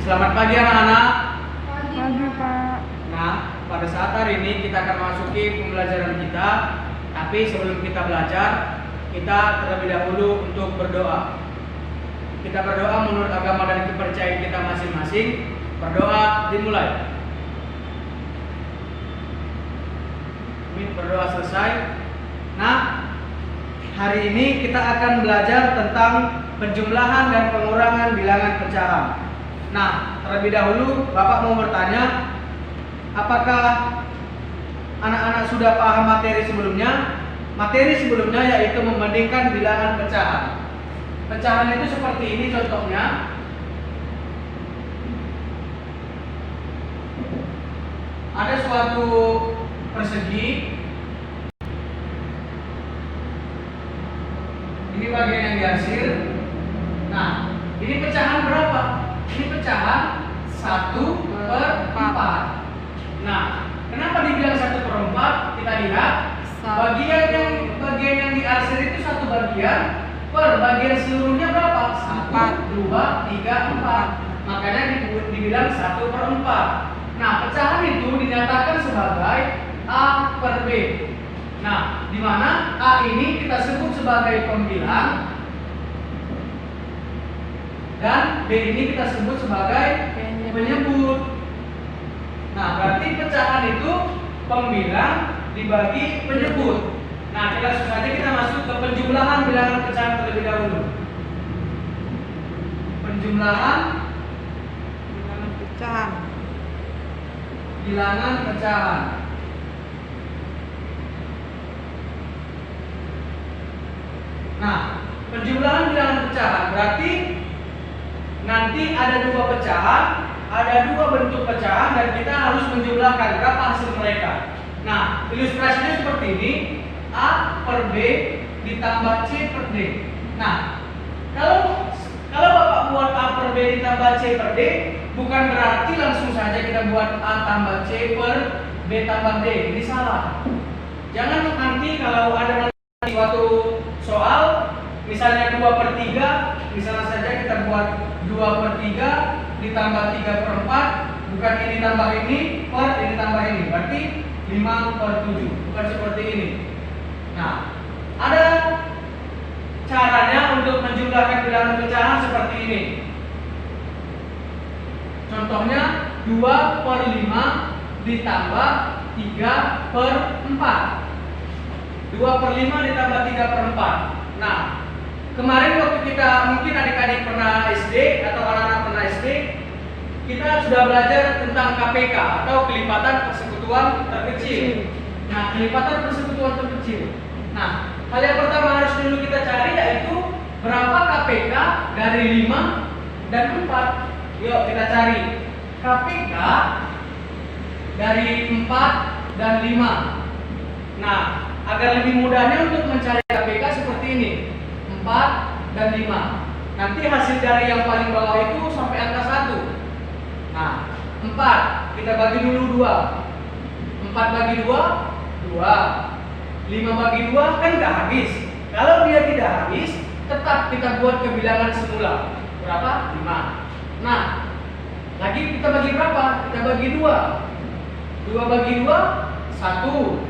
Selamat pagi anak-anak. Pagi, Pak. Nah, pada saat hari ini kita akan masuki pembelajaran kita. Tapi sebelum kita belajar, kita terlebih dahulu untuk berdoa. Kita berdoa menurut agama dan kepercayaan kita masing-masing. Berdoa dimulai. Berdoa selesai. Nah, hari ini kita akan belajar tentang penjumlahan dan pengurangan bilangan pecahan. Nah, terlebih dahulu Bapak mau bertanya, apakah anak-anak sudah paham materi sebelumnya? Materi sebelumnya yaitu membandingkan bilangan pecahan. Pecahan itu seperti ini contohnya. Ada suatu persegi. Ini bagian yang dihasil. Nah, ini pecahan berapa? Ini pecahan 1/4. Nah, kenapa dibilang 1/4? Kita lihat bagian yang diarsir itu satu bagian per bagian seluruhnya berapa? 1, 2, 3, 4. Makanya dibilang 1/4. Nah, pecahan itu dinyatakan sebagai A per B. Nah, di mana A ini kita sebut sebagai pembilang dan B ini kita sebut sebagai penyebut. Nah, berarti pecahan itu pembilang dibagi penyebut. Nah, langsung saja kita masuk ke penjumlahan bilangan pecahan terlebih dahulu. Penjumlahan bilangan pecahan. Nah, penjumlahan bilangan pecahan berarti nanti ada dua pecahan, ada dua bentuk pecahan dan kita harus menjumlahkan berapa hasil mereka. Nah, ilustrasinya seperti ini, A per B ditambah C per D. Nah, kalau Bapak buat A per B ditambah C per D, bukan berarti langsung saja kita buat A tambah C per B tambah D. Ini salah. Jangan nanti kalau ada suatu soal, misalnya 2/3, misalnya saja kita buat 2/3 ditambah 3/4, bukan ini tambah ini per ini tambah ini, berarti 5/7, bukan seperti ini. Nah, ada caranya untuk menjumlahkan bilangan pecahan seperti ini. Contohnya 2/5 ditambah 3/4. 2/5 ditambah 3/4. Nah, kemarin waktu kita mungkin adik-adik pernah SD atau anak-anak pernah SD, kita sudah belajar tentang KPK atau kelipatan persekutuan terkecil. Nah, kelipatan persekutuan terkecil. Nah, hal yang pertama harus dulu kita cari yaitu berapa KPK dari 5 dan 4. Yuk kita cari KPK dari 4 dan 5. Nah, agar lebih mudahnya untuk mencari KPK seperti ini, 4 dan 5. Nanti hasil dari yang paling bawah itu sampai angka 1. Nah, 4 kita bagi dulu 2. 4 bagi 2, 2. 5 bagi 2 kan nggak habis. Kalau dia tidak habis, tetap kita buat kebilangan semula. Berapa? 5. Nah, lagi kita bagi berapa? Kita bagi 2. 2 bagi 2, 1.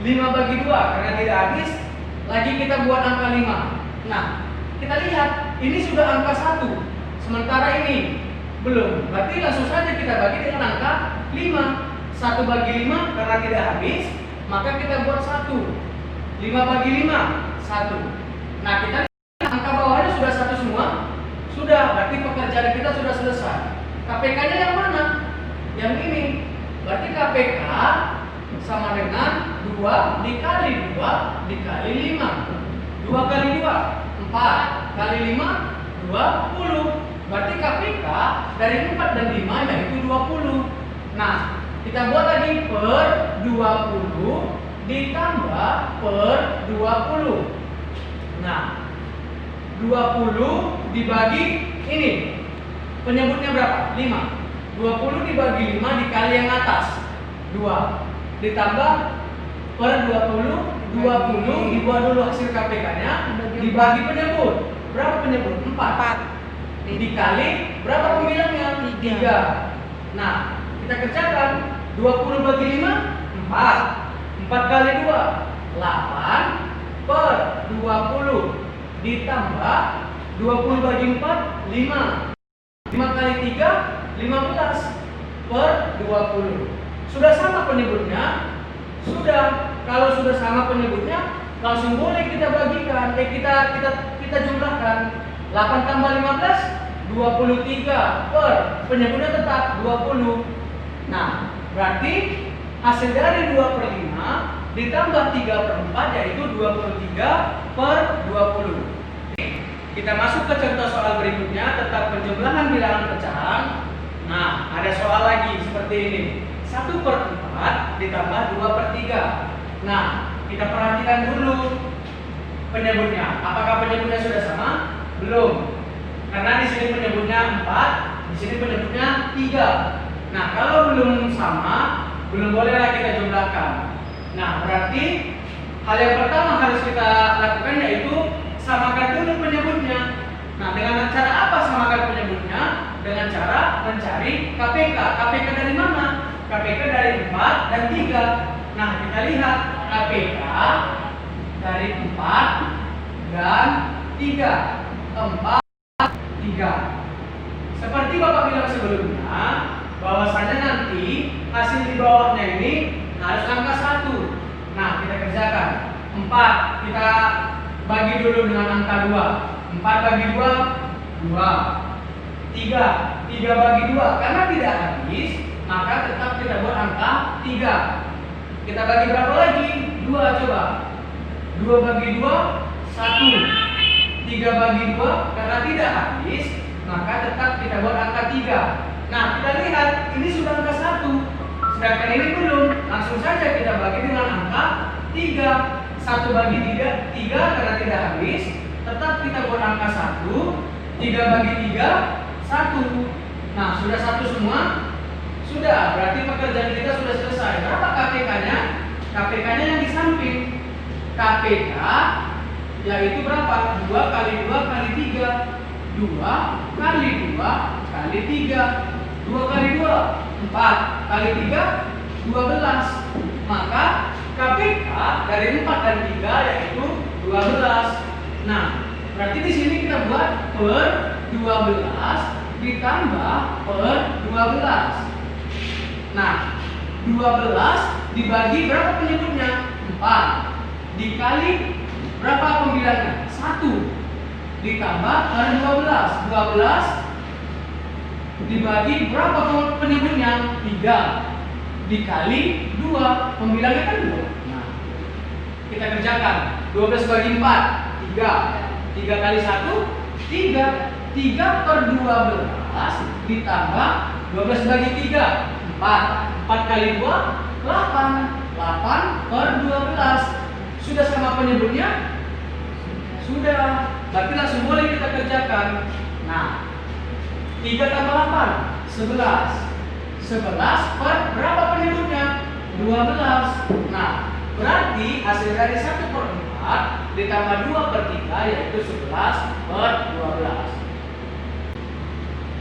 5 bagi 2 karena tidak habis, lagi kita buat angka 5. Nah, kita lihat ini sudah angka 1, sementara ini belum. Berarti langsung saja kita bagi dengan angka 5. 1 bagi 5 karena tidak habis, maka kita buat 1. 5 bagi 5, 1. Nah, kita lihat angka bawahnya sudah 1 semua. Sudah, berarti pekerjaan kita sudah selesai. KPK-nya yang mana? Yang ini. Berarti KPK sama dengan 2 dikali 2 dikali 5. 2 kali 2, 4 kali 5, 20. Berarti KPK dari 4 dan 5 yaitu 20. Nah, kita buat lagi per 20 ditambah per 20. Nah, 20 dibagi ini. Penyebutnya berapa? 5. 20 dibagi 5 dikali yang atas 2 ditambah per 20 dibuat dulu hasil KPK-nya dibagi penyebut. Berapa penyebut? 4. dikali berapa pembilangnya? 3. Nah, kita kerjakan 20 bagi 5 4. 4 kali 2 8 per 20 ditambah 20 bagi 4 5. 5 kali 3 15 per 20. Sudah sama penyebutnya? Sudah. Kalau sudah sama penyebutnya, langsung boleh kita bagikan. Kita jumlahkan. 8 tambah 15 23 per penyebutnya tetap 20. Nah, berarti hasil dari 2/5 ditambah 3/4 yaitu 23 per 20. Kita masuk ke contoh soal berikutnya tentang penjumlahan bilangan pecahan. Nah, ada soal lagi seperti ini. 1/4 ditambah 2/3. Nah, kita perhatikan dulu penyebutnya. Apakah penyebutnya sudah sama? Belum. Karena di sini penyebutnya 4, di sini penyebutnya 3. Nah, kalau belum sama, belum bolehlah kita jumlahkan. Nah, berarti hal yang pertama harus kita lakukan yaitu samakan dulu penyebutnya. Nah, dengan cara apa samakan penyebutnya? Dengan cara mencari KPK. KPK dari mana? KPK dari 4 dan 3. Nah, kita lihat KPK dari 4 dan 3. 4, 3. Seperti Bapak bilang sebelumnya, bahwasanya nanti hasil di bawahnya ini harus angka 1. Nah, kita kerjakan. 4 kita bagi dulu dengan angka 2. 4 bagi 2 2. 3 bagi 2 karena tidak habis, maka tetap kita buat angka 3. Kita bagi berapa lagi? 2 coba. 2 bagi 2 1. 3 bagi 2 karena tidak habis, maka tetap kita buat angka 3. Nah, kita lihat ini sudah angka 1. Sedangkan ini belum. Langsung saja kita bagi dengan angka 3. 1 bagi 3 karena tidak habis, tetap kita buat angka 1. 3 bagi 3 1. Nah, sudah 1 semua? Sudah, berarti pekerjaan kita sudah selesai. Berapa KPK-nya? KPK-nya yang di samping. KPK yaitu berapa? 2 kali 2 kali 3. 2 kali 2 kali 3. 2 kali 2 4 kali 3 12. Maka KPK dari 4 dan 3 yaitu 12. Nah, berarti di sini kita buat per 12 ditambah per 12. Nah, 12 dibagi berapa penyebutnya? 4. Dikali berapa pembilangnya? 1. Ditambah per 12. 12 dibagi berapa penyebutnya? 3. Dikali 2. Pembilangnya kan 2. Nah, kita kerjakan. 12 bagi 4 3. 3 kali 1 3. 3 per 12 ditambah 12 bagi 3 4. 4 kali 2 8. 8 per 12. Sudah sama penyebutnya? Sudah. Berarti langsung boleh kita kerjakan. Nah, 3 tambah 8 11. 11 per berapa penyebutnya? 12. Nah, berarti hasil dari 1/4 ditambah 2/3 yaitu 11 per 12.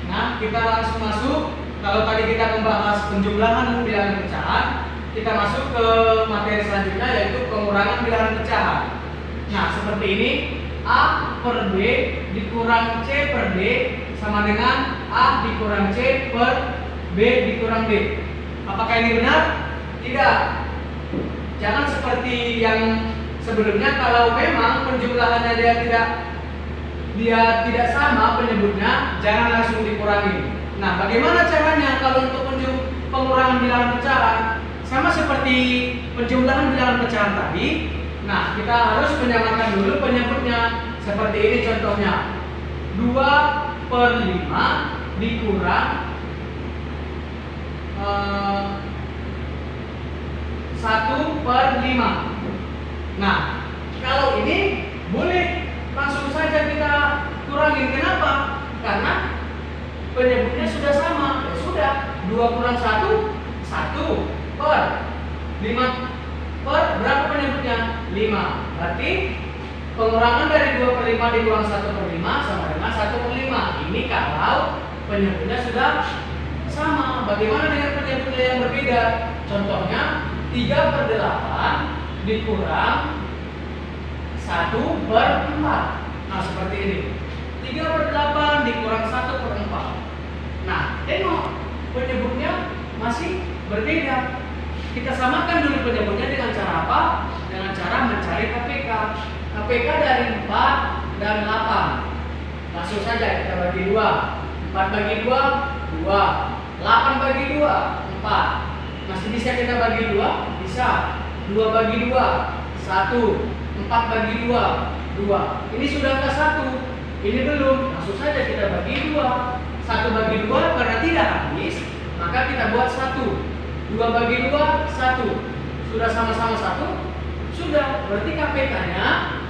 Nah, kita langsung masuk. Kalau tadi kita membahas penjumlahan bilangan pecahan, kita masuk ke materi selanjutnya yaitu pengurangan bilangan pecahan. Nah, seperti ini, A per B dikurang C per D sama dengan A dikurang C per B dikurang D. Apakah ini benar? Tidak. Jangan seperti yang sebelumnya, kalau memang penjumlahannya dia tidak sama penyebutnya, jangan langsung dikurangi. Nah, bagaimana caranya kalau untuk pengurangan bilangan pecahan? Sama seperti penjumlahan bilangan pecahan tadi. Nah, kita harus menyamakan dulu penyebutnya. Seperti ini contohnya. 2/5 dikurang 1/5. Nah, kalau ini boleh langsung saja kita kurangin. Kenapa? Karena penyebutnya sudah sama. Ya sudah, 2 kurang 1 1 per 5 per berapa penyebutnya? 5. Berarti Pengurangan dari 2/5 dikurang 1/5 sama dengan 1/5. Ini kalau penyebutnya sudah sama. Bagaimana dengan penyebutnya yang berbeda? Contohnya 3/8 dikurang 1/4. Nah, seperti ini. 3/8 dikurang 1/4. Nah, tengok penyebutnya masih berbeda. Kita samakan dulu penyebutnya dengan cara apa? Dengan cara mencari KPK. KPK dari 4 dan 8. Langsung saja kita bagi 2. 4 bagi 2, 2. 8 bagi 2, 4. Masih bisa kita bagi 2? Bisa. 2 bagi 2, 1. 4 bagi 2, 2. Ini sudah ke 1. Ini belum. Langsung saja kita bagi 2. 1 bagi 2 karena tidak habis, maka kita buat 1. 2 bagi 2, 1. Sudah sama-sama 1? Sudah. Berarti KPK-nya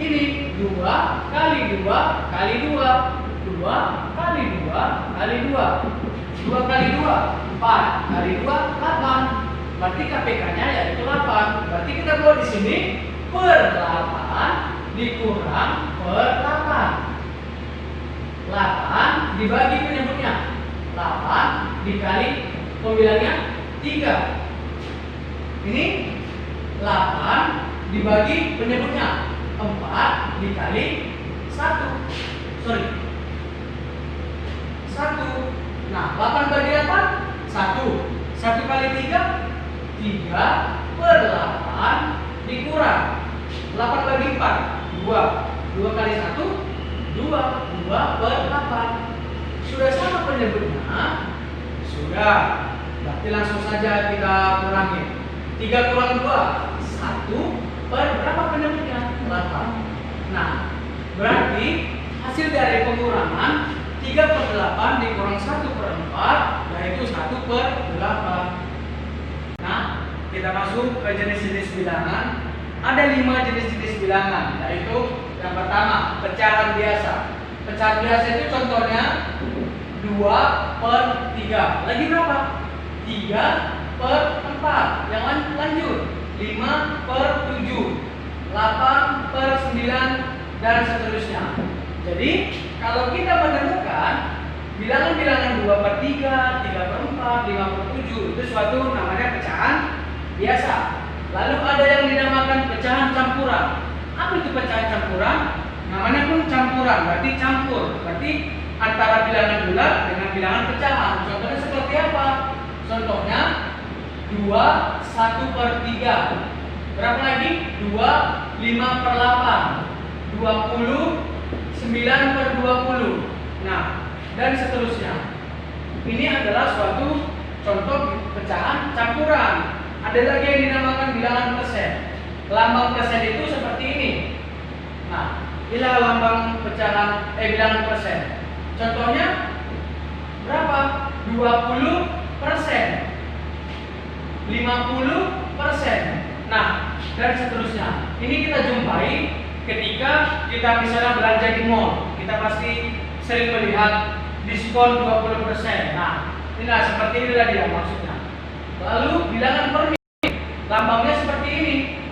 ini 2 kali 2 kali 2. 2 kali 2 kali 2. 2 kali 2, 4 kali 2, 8. Berarti KPK-nya yaitu 8. Berarti kita buat di sini per 8 dikurang per 8. 8 dibagi penyebutnya. 8 dikali pembilangnya 3. Ini 8 dibagi penyebutnya. 4 dikali 1. 1. Nah, 8 bagi 8, 1. 1 kali 3, 3/8 dikurang 8 bagi 4, 2. 2 kali 1, 2. 2/8. Sudah sama penyebutnya? Sudah. Berarti langsung saja kita kurangi. 3 kurang 2, 1 per berapa penyebutnya? 8. Nah, berarti hasil dari pengurangan 3/8 dikurang 1/4 yaitu 1/8. Nah, kita masuk ke jenis-jenis bilangan. Ada 5 jenis-jenis bilangan, yaitu yang pertama, pecahan biasa. Pecahan biasa itu contohnya 2/3. Lagi berapa? 3/4. Yang lanjut 5/7, 8/9 dan seterusnya. Jadi kalau kita menemukan bilangan-bilangan 2/3, 3/4, 5/7 itu suatu namanya pecahan biasa. Lalu ada yang dinamakan pecahan campuran. Apa itu pecahan campuran? Namanya pun campuran, berarti campur. Berarti antara bilangan bulat dengan bilangan pecahan. Contohnya seperti apa? Contohnya 2 1/3. Berapa lagi? 2 5/8. 20 9/20. Nah, dan seterusnya. Ini adalah suatu contoh pecahan campuran. Ada lagi yang dinamakan bilangan persen. Lambang persen itu seperti ini. Nah, inilah lambang pecahan bilangan persen. Contohnya berapa? 20%, 50%. Nah, dan seterusnya. Ini kita jumpai ketika kita misalnya belanja di mall. Kita pasti sering melihat diskon 20%. Nah, inilah seperti inilah dia maksudnya. Lalu bilangan per mil, lambangnya seperti ini.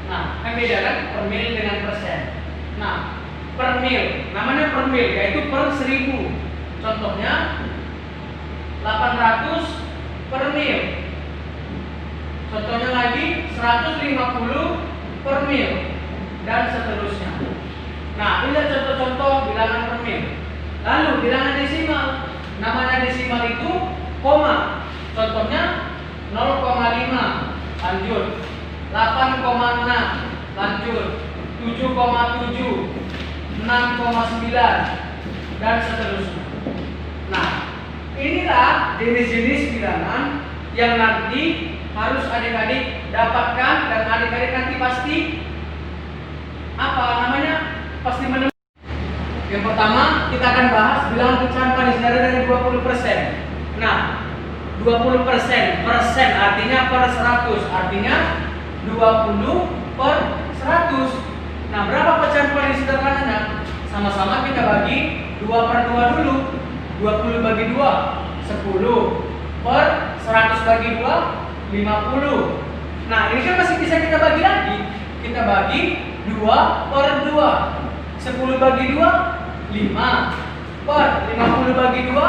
Nah, kan beda kan per mil dengan persen. Nah, per mil, namanya per mil yaitu per 1000. Contohnya 800 per mil. Contohnya lagi 150 per mil dan seterusnya. Nah, ini contoh-contoh bilangan per mil. Lalu bilangan desimal, namanya desimal itu koma. Contohnya 0,5, lanjut 8,6, lanjut 7,7, 6,9 dan seterusnya. Nah, inilah jenis-jenis bilangan yang nanti harus adik-adik dapatkan dan adik-adik nanti pasti pasti menemukan. Yang pertama kita akan bahas bilangan pecahan paling sederhana dengan 20%. Nah, 20% persen artinya per 100, artinya 20/100. Nah, berapa pecahan paling sederhananya? Sama-sama kita bagi 2/2 dulu. 20 bagi 2 10, per 100 bagi 2 50. Nah, ini kan masih bisa kita bagi lagi. kita bagi 2/2. 10 bagi 2, 5. Per 50 bagi 2,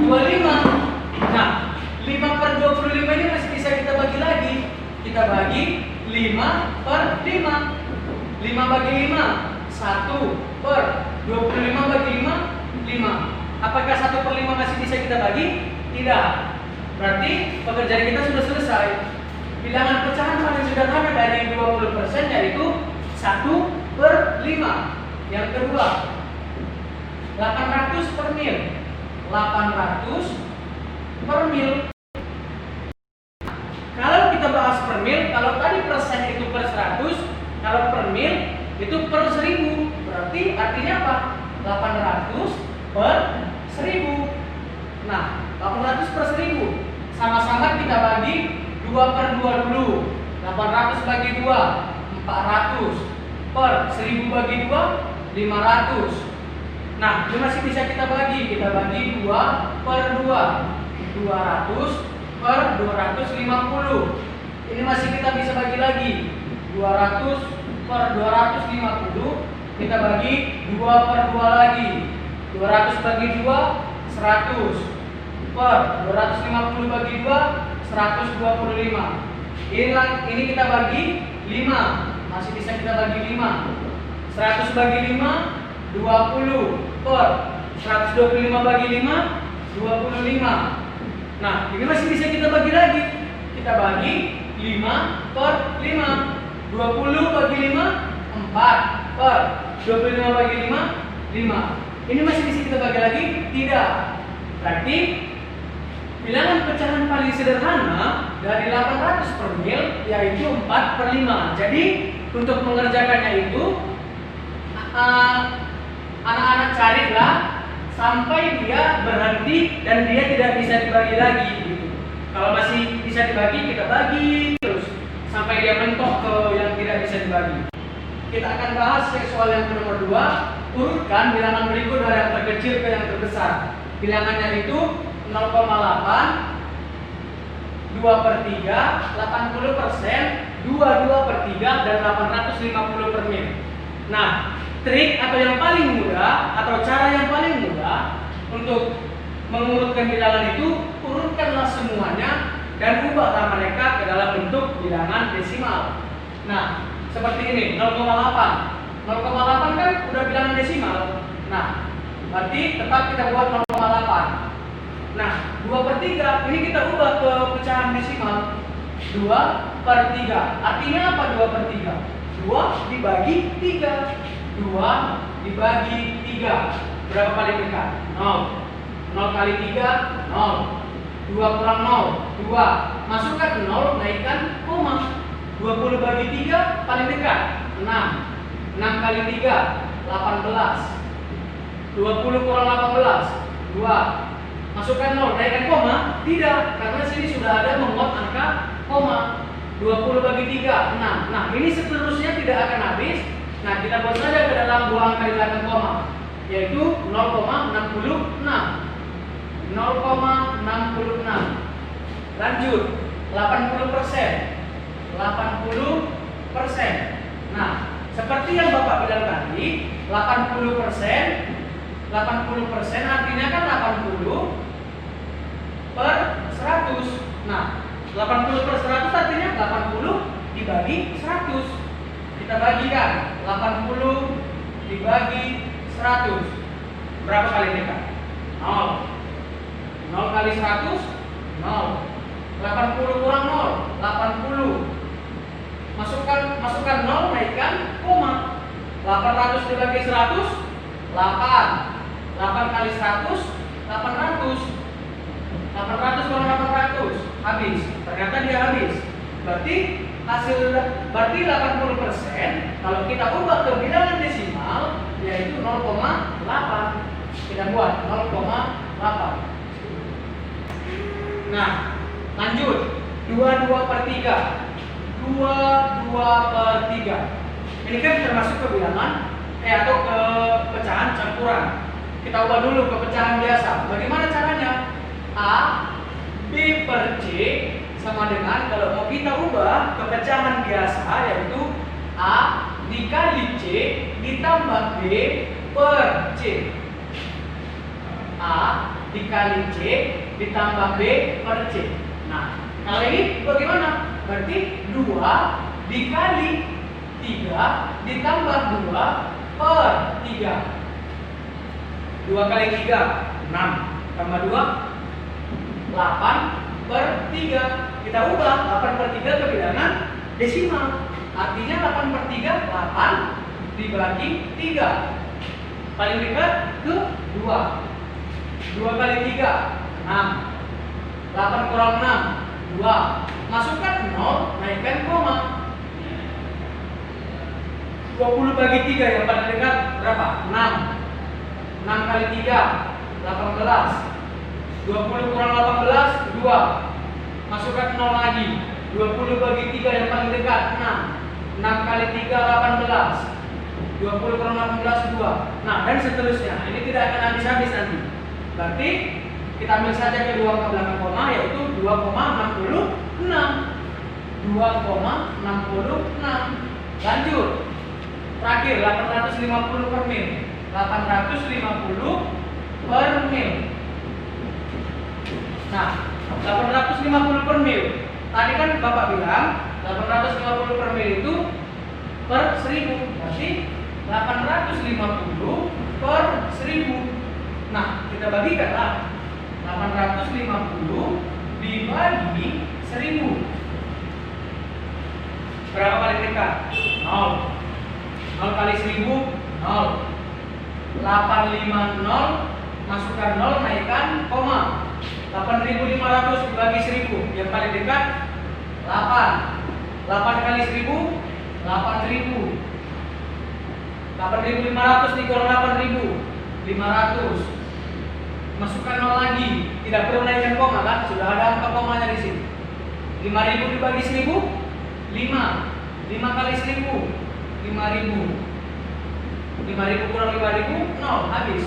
25. Nah, 5/25 ini masih bisa kita bagi lagi. Kita bagi 5/5. 5 bagi 5, 1. Per 25 bagi 5, 5. Apakah 1/5 masih bisa kita bagi? Tidak. Berarti pekerjaan kita sudah selesai. Bilangan pecahan paling sederhana dari 20% yaitu 1/5. Yang kedua, 800 per mil. 800 per mil. Kalau kita bahas per mil, kalau tadi persen itu per 100, kalau per mil itu per 1000. Berarti artinya apa? 800 per 1000. Nah, 800 per 1000. Sama-sama kita bagi 2/2 dulu. 800 bagi 2, 400. Per 1000 bagi 2, 500. Nah, ini masih bisa kita bagi. Kita bagi 2/2. 200 per 250. Ini masih kita bisa bagi lagi. 200 per 250. Kita bagi 2/2 lagi. 200 bagi 2, 100. Per 250 bagi 2, 125. Ini kita bagi 5. Masih bisa kita bagi 5. 100 bagi 5, 20. Per 125 bagi 5, 25. Nah, ini masih bisa kita bagi lagi. Kita bagi 5/5. 20 bagi 5, 4. Per 25 bagi 5, 5. Ini masih bisa kita bagi lagi? Tidak. Berarti bilangan pecahan paling sederhana dari 800 per mil yaitu 4/5. Jadi untuk mengerjakannya itu anak-anak carilah sampai dia berhenti dan dia tidak bisa dibagi lagi gitu. Kalau masih bisa dibagi, kita bagi terus sampai dia mentok ke yang tidak bisa dibagi. Kita akan bahas soal yang nomor 2. Urutkan bilangan berikut dari yang terkecil ke yang terbesar. Bilangannya itu 0,8, 2/3, 80%, 22/3, dan 850 per mil. Nah, trik atau yang paling mudah atau cara yang paling mudah untuk mengurutkan bilangan itu, urutkanlah semuanya dan ubahlah mereka ke dalam bentuk bilangan desimal. Nah, seperti ini, 0,8. 0,8 kan udah bilangan desimal. Nah, berarti tetap kita buat 0,8. Nah, 2/3 ini kita ubah ke pecahan desimal. 2/3. Artinya apa 2/3? 2 dibagi 3. 2 dibagi 3. Berapa paling dekat? 0. 0 kali 3, 0. 2 kurang 0, 2. Masukkan 0, naikkan koma. 20 bagi 3 paling dekat, 6. 6 kali 3, 18. 20 kurang 18, 2. Masukkan 0, naikkan koma? Tidak, karena sini sudah ada memuat angka koma. 20 bagi 3, 6. Nah, ini seterusnya tidak akan habis. Nah, kita buat saja ke dalam dua angka di belakang koma, yaitu 0,66. 0,66. Lanjut, 80%. 80%. Nah, seperti yang Bapak bilang tadi, 80%. 80% artinya kan 80 per 100. Nah, 80 per 100 artinya 80 dibagi 100. Kita bagikan 80 dibagi 100. Berapa kali dekat? 0. 0 kali 100, 0. 80 kurang 0, 80. Masukkan 0, naikkan koma. 800 dibagi 100, 8. 8 kali 100, 800. 800 kurang 800, habis. Ternyata dia habis. Berarti 80% kalau kita ubah ke bilangan desimal yaitu 0,8. Kita buat 0,8. Nah, lanjut. 22/3. 22/3. Ini kan termasuk ke bilangan atau ke pecahan campuran. Kita ubah dulu ke pecahan biasa. Bagaimana caranya? A B per C sama dengan, kalau mau kita ubah ke pecahan biasa yaitu A dikali C ditambah B per C. A dikali C ditambah B per C. Nah, kalau ini bagaimana? Berarti 2 dikali 3 ditambah 2 per 3. 2 kali 3, 6. Tambah 2, 8 per 3. Kita ubah 8 per 3 ke bilangan desimal. Artinya 8 per 3, 8 dibagi 3. Paling dekat ke 2. 2 kali 3, 6. 8 kurang 6, 2. Masukkan 0, naikkan koma. 20 bagi 3 yang paling dekat berapa? 6. 6 kali 3, 18. 20 kurang 18, 2. Masukkan 0 lagi. 20 bagi 3 yang paling dekat 6. 6 kali 3, 18. 20 kurang 18, 2. Nah, dan seterusnya. Ini tidak akan habis-habis nanti. Berarti kita ambil saja kedua ke belakang koma, yaitu 2,66. 2,66. Lanjut. Terakhir 850 per mil. 850 per mil. Nah, 850 per mil. Tadi kan Bapak bilang 850 per mil itu per 1000. Berarti 850 per 1000. Nah, kita bagikanlah. 850 dibagi 1000. Berapa kali dekat? 0. 0 kali 1000, 0. 850, masukkan 0, naikkan koma. 8.500 dibagi 1000. Yang paling dekat 8. 8 kali 1000, 8.000. 8.500 dikurang 8.000, 500. Masukkan 0 lagi. Tidak perlu naikkan koma kan? Sudah ada angka komanya di sini. 5.000 dibagi 1000, 5. 5 kali 1000, 5.000. 5.000 kurang 5.000, 0, habis.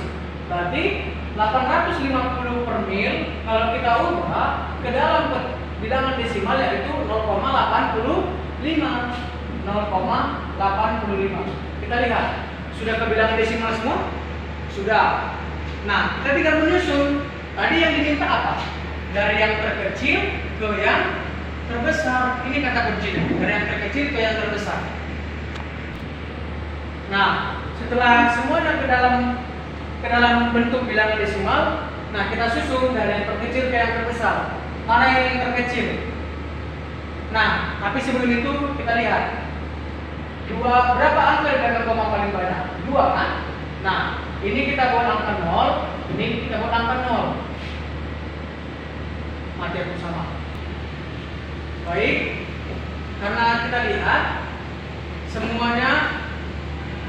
Berarti 850 per mil kalau kita ubah ke dalam bilangan desimal yaitu 0,85. 0,85. Kita lihat, sudah ke bilangan desimal semua? Sudah. Nah, kita tinggal menyusun. Tadi yang diminta apa? Dari yang terkecil ke yang terbesar. Ini kata kuncinya. Dari yang terkecil ke yang terbesar. Nah, setelah semuanya ke dalam bentuk bilangan desimal, nah kita susun dari yang terkecil ke yang terbesar. Mana yang terkecil? Nah, tapi sebelum itu kita lihat. Berapa angka di belakang koma paling banyak? 2 kan? Nah, ini kita buat angka 0, ini kita buat angka 0. Mati aku sama. Baik, karena kita lihat semuanya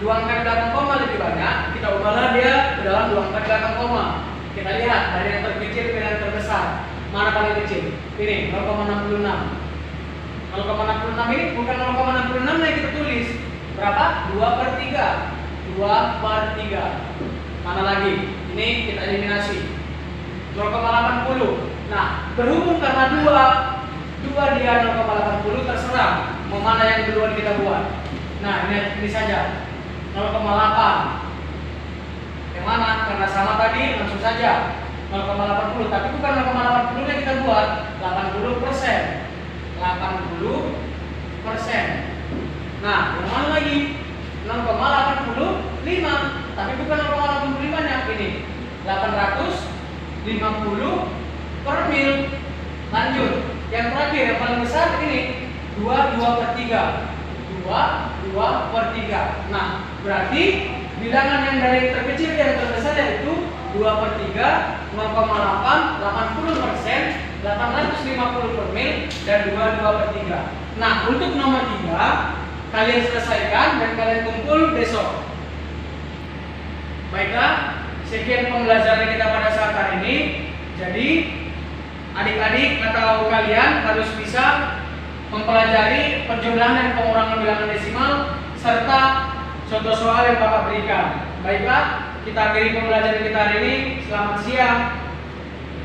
2 angka di belakang koma lebih banyak, kita ubahlah dia ke dalam 2 angka di belakang koma. Kita lihat dari yang terkecil ke yang terbesar. Mana paling kecil? Ini 0,66. 0,66 ini bukan 0,66 yang kita tulis. Berapa? 2 per 3. 2 per 3. Mana lagi? Ini kita eliminasi. 0,80. Nah, berhubung karena 2 dia 0,80 terserah mau mana yang duluan kita buat. Nah, ini saja 0,8. Yang mana? Karena sama tadi langsung saja 0,80. Tapi bukan 0,80 yang kita buat, 80%. 80%. Nah, yang mana lagi? 0,85. Tapi bukan 0,85 yang ini. 850 per mil. Lanjut. Yang terakhir yang paling besar ini 2 per 3. 2 per 3. Nah, berarti bilangan yang dari terkecil ke yang terbesar yaitu 2 per 3, 0,8, 80%, 850 per mil, dan 2 per 3. Nah, untuk nomor 3 kalian selesaikan dan kalian kumpul besok. Baiklah, sekian pembelajaran kita pada saat hari ini. Jadi adik-adik atau kalian harus bisa mempelajari penjumlahan dan pengurangan bilangan desimal serta contoh soal yang Bapak berikan. Baiklah, kita akhiri pembelajaran kita hari ini. Selamat siang.